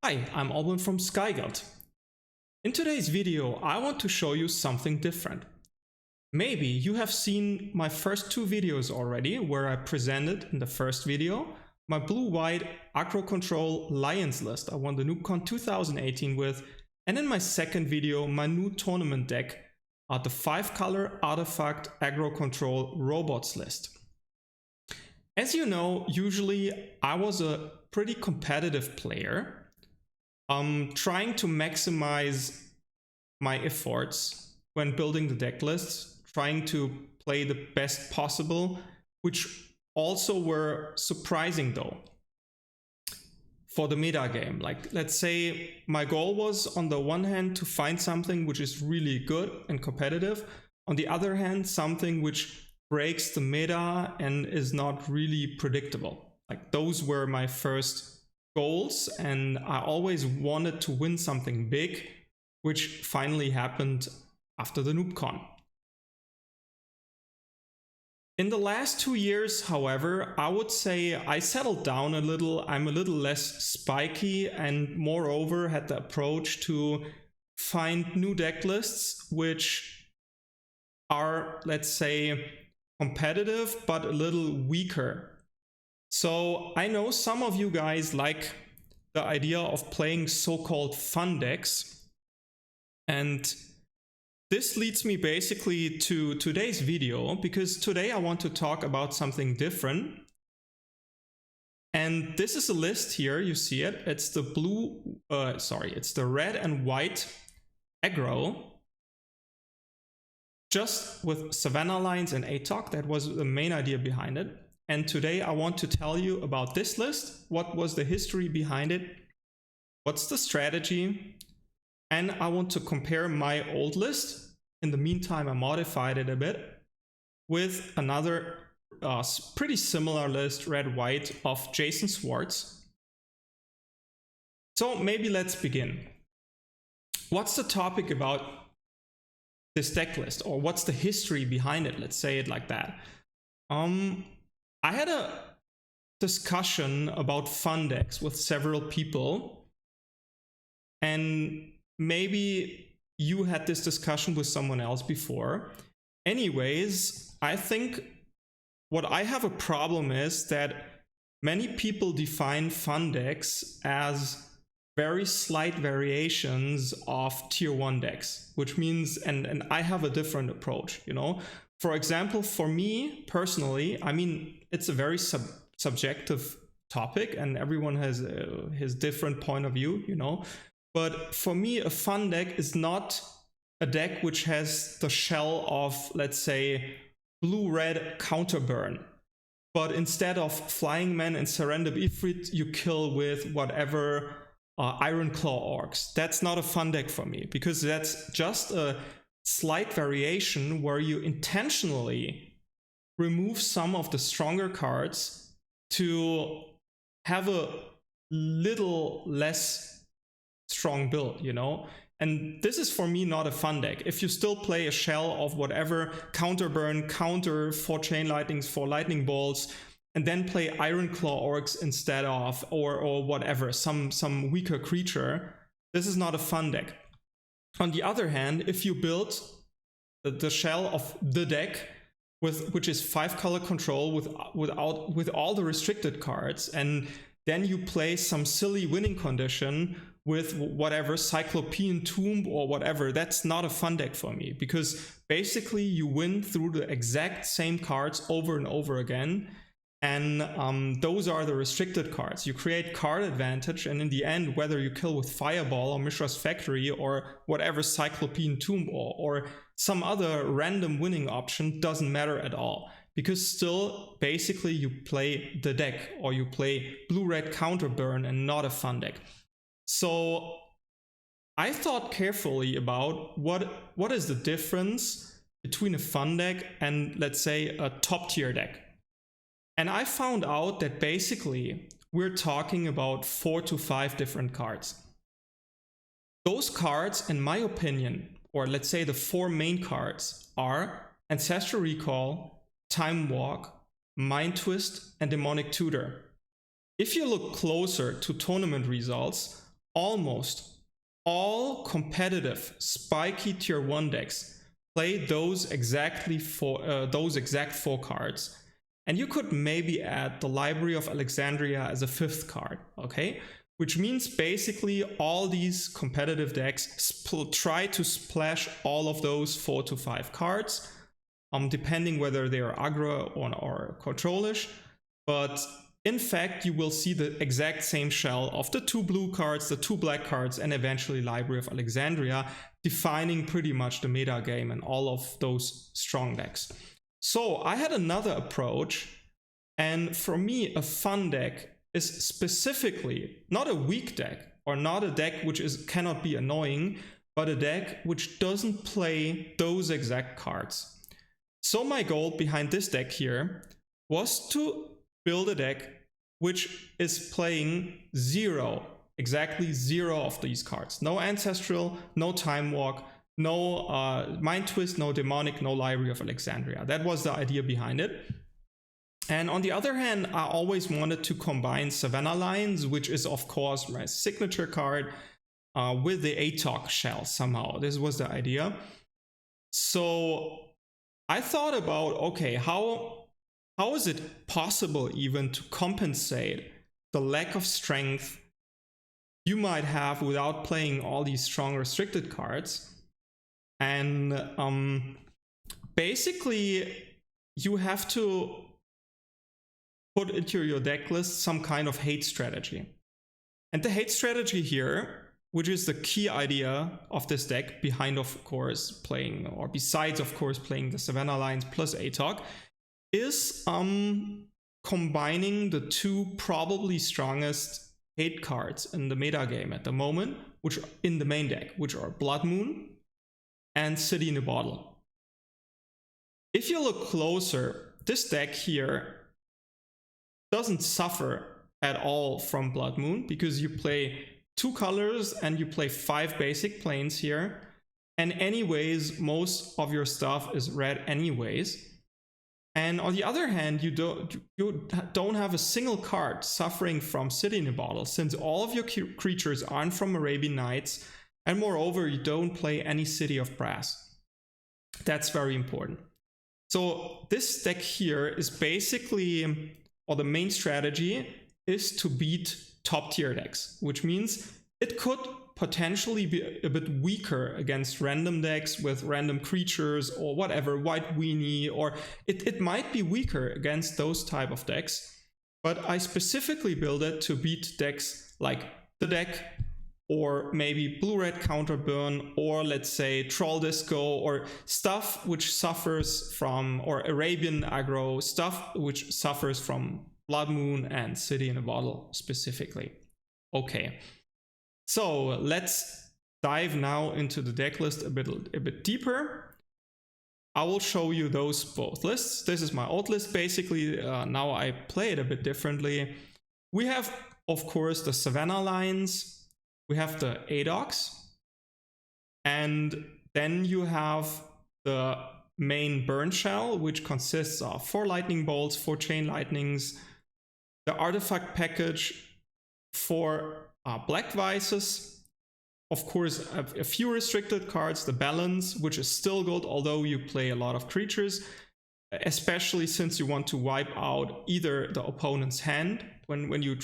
Hi, I'm Alban from SkyGuard. In today's video, I want to show you something different. Maybe you have seen my first two videos already, where I presented in the first video my blue-white Aggro control Lions list I won the NoobCon 2018 with, and in my second video my new tournament deck, the 5-color artifact Aggro control robots list. As you know, usually I was a pretty competitive player, trying to maximize my efforts when building the deck lists, trying to play the best possible, which also were surprising though for the meta game. Like, let's say my goal was on the one hand to find something which is really good and competitive, on the other hand something which breaks the meta and is not really predictable. Like, those were my first goals, and I always wanted to win something big, which finally happened after the NoobCon. In the last 2 years, however, I would say I settled down a little. I'm a little less spiky, and moreover had the approach to find new deck lists which are, let's say, competitive but a little weaker. So I know some of you guys like the idea of playing so-called fun decks, and this leads me basically to today's video, because today I want to talk about something different. And this is a list here, you see it. It's the it's the red and white aggro, just with Savannah lines and ATOC. That was the main idea behind it. And today I want to tell you about this list, what was the history behind it, what's the strategy, and I want to compare my old list. In the meantime, I modified it a bit with another pretty similar list, red-white, of Jason Swartz. So maybe let's begin. What's the topic about this deck list, or what's the history behind it? Let's say it like that. I had a discussion about fun decks with several people, and maybe you had this discussion with someone else before. Anyways, I think what I have a problem is that many people define fun decks as very slight variations of tier 1 decks, which means, and I have a different approach, you know. For example, for me personally, I mean, it's a very subjective topic, and everyone has his different point of view, you know. But for me, a fun deck is not a deck which has the shell of, let's say, blue-red counterburn. But instead of Flying Man and Serendip Ifrit, you kill with whatever Iron Claw Orcs. That's not a fun deck for me, because that's just a slight variation where you intentionally remove some of the stronger cards to have a little less strong build, you know. And this is for me not a fun deck. If you still play a shell of whatever counterburn, counter 4 chain lightnings, 4 lightning bolts, and then play Iron Claw Orcs instead of, or whatever, some weaker creature, this is not a fun deck. On the other hand, if you build the shell of the deck, which is 5-color control with all the restricted cards, and then you play some silly winning condition with whatever Cyclopean Tomb or whatever, that's not a fun deck for me, because basically you win through the exact same cards over and over again. And those are the restricted cards. You create card advantage, and in the end, whether you kill with Fireball or Mishra's Factory or whatever Cyclopean Tomb or some other random winning option, doesn't matter at all. Because still, basically, you play the deck, or you play blue-red counterburn and not a fun deck. So I thought carefully about what is the difference between a fun deck and, let's say, a top-tier deck. And I found out that basically we're talking about 4 to 5 different cards. Those cards, in my opinion, or let's say the 4 main cards, are Ancestral Recall, Time Walk, Mind Twist, and Demonic Tutor. If you look closer to tournament results, almost all competitive spiky tier 1 decks play those exact 4 cards. And you could maybe add the Library of Alexandria as a 5th card, okay? Which means basically all these competitive decks try to splash all of those 4 to 5 cards, depending whether they are aggro or controlish. But in fact, you will see the exact same shell of the 2 blue cards, the 2 black cards, and eventually Library of Alexandria, defining pretty much the meta game and all of those strong decks. So I had another approach, and for me, a fun deck is specifically not a weak deck or not a deck which cannot be annoying, but a deck which doesn't play those exact cards. So my goal behind this deck here was to build a deck which is playing exactly zero of these cards. No Ancestral, no Time Walk, no Mind Twist, no Demonic, no Library of Alexandria. That was the idea behind it. And on the other hand, I always wanted to combine Savannah Lines, which is of course my signature card, with the ATOC shell somehow. This was the idea. So I thought about, okay, how is it possible even to compensate the lack of strength you might have without playing all these strong restricted cards? And basically you have to put into your deck list some kind of hate strategy. And the hate strategy here, which is the key idea of this deck behind, of course, playing, or besides, of course, playing the Savannah Lines plus ATOC, is combining the 2 probably strongest hate cards in the meta game at the moment, which are in the main deck, which are Blood Moon and City in a Bottle. If you look closer, this deck here doesn't suffer at all from Blood Moon, because you play 2 colors and you play 5 basic planes here, and anyways most of your stuff is red anyways. And on the other hand, you don't have a single card suffering from City in a Bottle, since all of your creatures aren't from Arabian Nights, and moreover you don't play any City of Brass. That's very important. So this deck here is basically, or the main strategy is to beat top tier decks, which means it could potentially be a bit weaker against random decks with random creatures or whatever, White Weenie, or it might be weaker against those type of decks. But I specifically built it to beat decks like the deck, or maybe blue-red counter burn, or let's say Troll Disco, or stuff which suffers from, or Arabian aggro, stuff which suffers from Blood Moon and City in a Bottle specifically. Okay, so let's dive now into the deck list a bit deeper. I will show you those both lists. This is my old list basically. Now I play it a bit differently. We have, of course, the Savannah Lines. We have the ADOX, and then you have the main burn shell, which consists of 4 lightning bolts, 4 chain lightnings, the artifact package, 4 black vices, of course a few restricted cards, the balance, which is still good although you play a lot of creatures, especially since you want to wipe out either the opponent's hand when you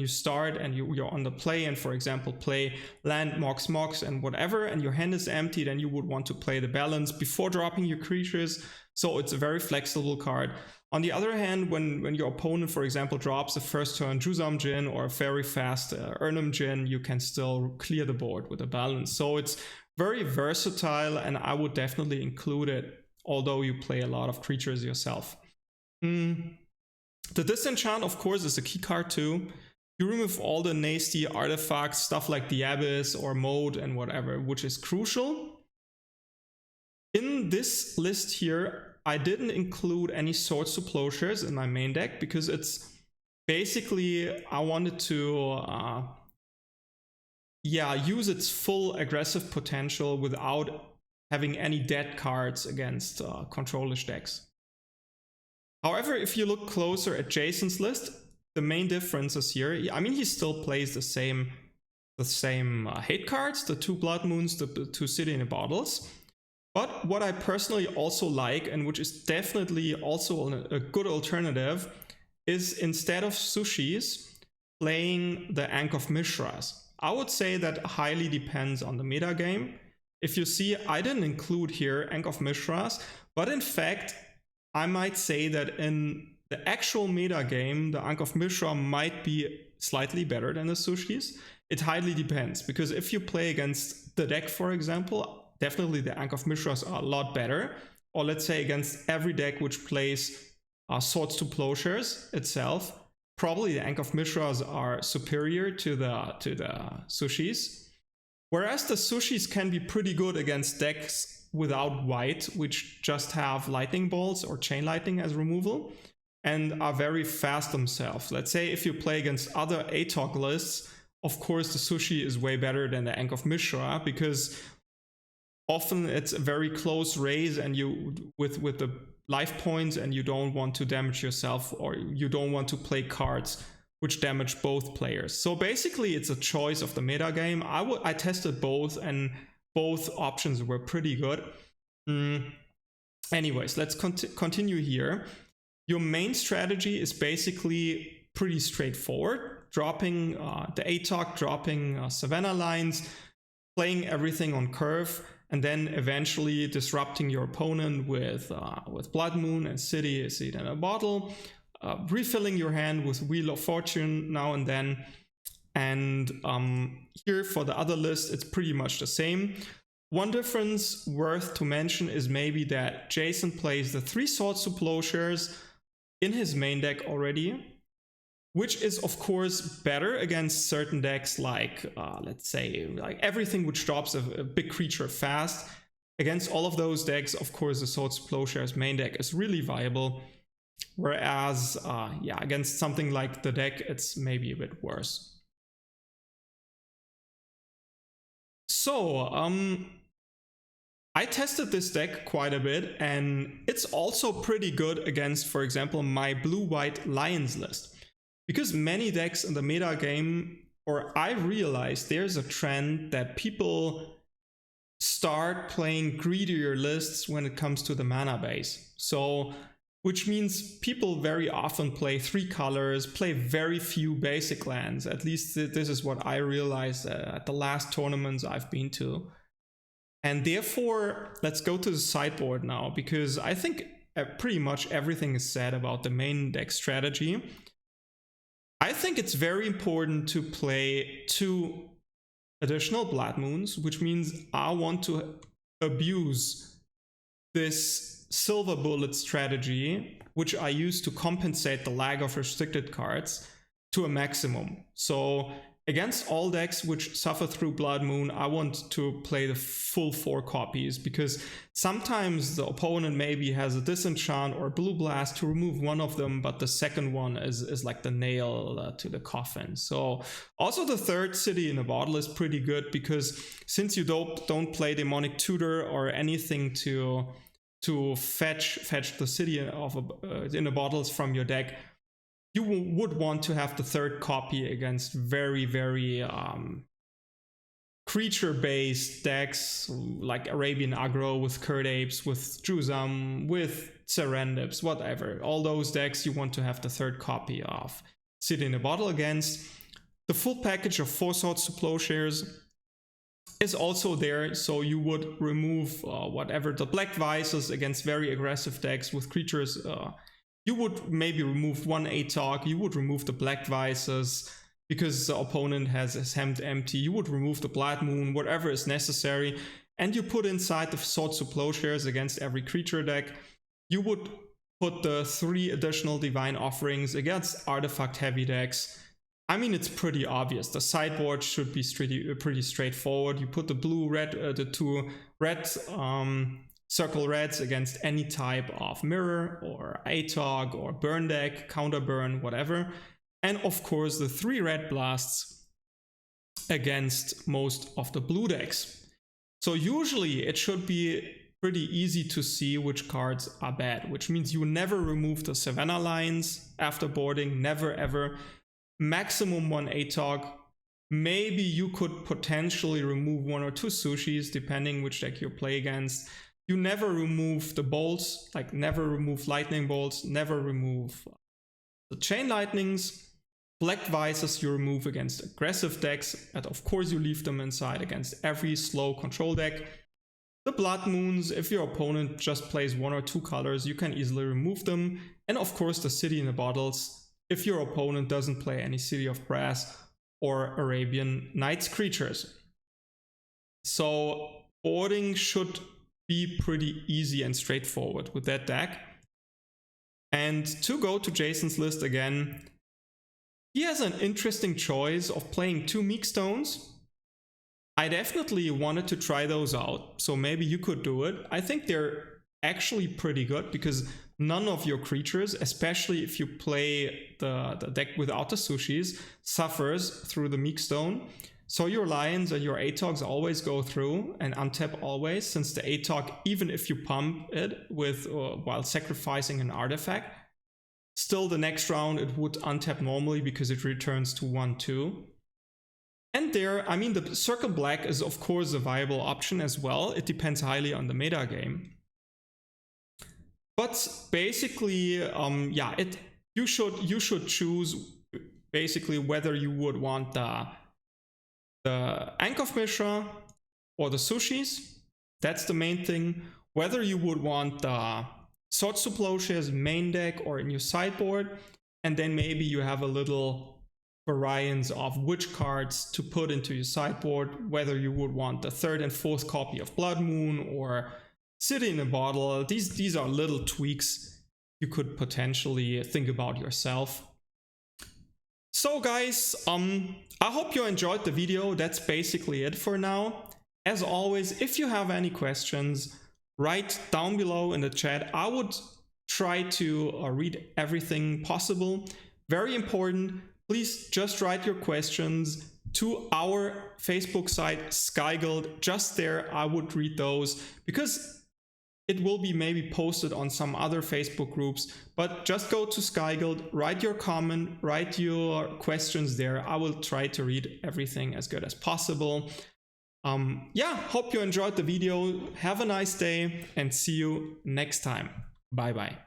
start and you're on the play, and for example play land, mox and whatever, and your hand is empty, then you would want to play the balance before dropping your creatures. So it's a very flexible card. On the other hand, when your opponent, for example, drops a first turn Juzam Djinn or a very fast Urnum Djinn, you can still clear the board with a balance. So it's very versatile, and I would definitely include it, although you play a lot of creatures yourself. The Disenchant, of course, is a key card too. You remove all the nasty artifacts, stuff like the Abyss or Mode and whatever, which is crucial. In this list here, I didn't include any Swords to Plowshares in my main deck, because it's basically, I wanted to use its full aggressive potential without having any dead cards against controlish decks. However, if you look closer at Jason's list, the main differences here, I mean, he still plays the same the same hate cards, the 2 Blood Moons, the 2 City in the Bottles. But what I personally also like, and which is definitely also a good alternative, is instead of Sushis, playing the Ankh of Mishras. I would say that highly depends on the meta game. If you see, I didn't include here Ankh of Mishras, but in fact, I might say that in the actual meta game, the Ankh of Mishra might be slightly better than the Sushis. It highly depends, because if you play against the deck, for example, definitely the Ankh of Mishras are a lot better. Or let's say against every deck which plays Swords to Plowshares itself, probably the Ankh of Mishras are superior to the Sushis. Whereas the Sushis can be pretty good against decks without white, which just have lightning bolts or chain lightning as removal, and are very fast themselves. Let's say if you play against other ATOG lists, of course the Sushi is way better than the Ankh of Mishra, because often it's a very close race and you with the life points, and you don't want to damage yourself, or you don't want to play cards which damage both players. So basically it's a choice of the meta game. I tested both, and both options were pretty good. Anyways, let's continue here. Your main strategy is basically pretty straightforward. Dropping the ATOG, dropping Savannah lines, playing everything on curve, and then eventually disrupting your opponent with Blood Moon and City in a Bottle, refilling your hand with Wheel of Fortune now and then. And here for the other list, it's pretty much the same. One difference worth to mention is maybe that Jason plays the 3 Swords to Plowshares in his main deck already, which is of course better against certain decks like, let's say, like everything which drops a big creature fast. Against all of those decks, of course, the Swords to Plowshares main deck is really viable. Whereas, yeah, against something like the deck, it's maybe a bit worse. So, I tested this deck quite a bit, and it's also pretty good against, for example, my blue-white Lions list. Because many decks in the meta game, or I realized there's a trend that people start playing greedier lists when it comes to the mana base. So, which means people very often play 3 colors, play very few basic lands. At least this is what I realized at the last tournaments I've been to. And therefore, let's go to the sideboard now, because I think pretty much everything is said about the main deck strategy. I think it's very important to play 2 additional Blood Moons, which means I want to abuse this Silver Bullet strategy, which I use to compensate the lag of restricted cards, to a maximum. So against all decks which suffer through Blood Moon, I want to play the full 4 copies, because sometimes the opponent maybe has a Disenchant or Blue Blast to remove one of them, but the second one is like the nail to the coffin. So also the 3rd City in a Bottle is pretty good, because since you don't play Demonic Tutor or anything to fetch the City in a Bottles from your deck, you would want to have the 3rd copy against very, very creature-based decks like Arabian Aggro with Curd Apes, with Druzam, with Serendips, whatever. All those decks you want to have the 3rd copy of City in a Bottle against. The full package of 4 Swords to Plowshares is also there, so you would remove whatever the Black Vices against very aggressive decks with creatures. You would maybe remove 1 ATOG, you would remove the Black Vices because the opponent has his hand empty, you would remove the Blood Moon, whatever is necessary, and you put inside the Swords to Plowshares against every creature deck. You would put the 3 additional Divine Offerings against artifact heavy decks. I mean, it's pretty obvious. The sideboard should be pretty straightforward. You put the the 2 red circle reds against any type of mirror or ATOG or burn deck, counter burn, whatever. And of course the 3 red blasts against most of the blue decks. So usually it should be pretty easy to see which cards are bad, which means you never remove the Savannah lines after boarding, never ever. Maximum 1 ATOG, maybe you could potentially remove 1 or 2 sushis depending which deck you play against. You never remove the bolts, like never remove lightning bolts, never remove the chain lightnings. Black Visors you remove against aggressive decks, and of course you leave them inside against every slow control deck. The Blood Moons, if your opponent just plays 1 or 2 colors, you can easily remove them. And of course the City in the Bottles, if your opponent doesn't play any City of Brass or Arabian Nights creatures. So boarding should be pretty easy and straightforward with that deck. And to go to Jason's list again, he has an interesting choice of playing 2 Meek Stones. I definitely wanted to try those out, so maybe you could do it. I think they're actually pretty good because none of your creatures, especially if you play the deck without the sushis, suffers through the Meek Stone. So your Lions and your Atogs always go through and untap always, since the Atog, even if you pump it with while sacrificing an artifact, still the next round it would untap normally because it returns to 1/2. And there, I mean, the Circle Black is of course a viable option as well. It depends highly on the meta game. But basically, yeah, you should choose basically whether you would want the Ankh of Mishra or the sushis. That's the main thing. Whether you would want the Swords to Plowshares main deck or in your sideboard, and then maybe you have a little variance of which cards to put into your sideboard, whether you would want the 3rd and 4th copy of Blood Moon or City in a Bottle. These are little tweaks you could potentially think about yourself. So guys, I hope you enjoyed the video. That's basically it for now. As always, if you have any questions, write down below in the chat. I would try to read everything possible. Very important, please just write your questions to our Facebook site, Skyguild. Just there, I would read those because it will be maybe posted on some other Facebook groups. But just go to Skyguild, write your comment, write your questions there. I will try to read everything as good as possible. Yeah, hope you enjoyed the video. Have a nice day and see you next time. Bye bye.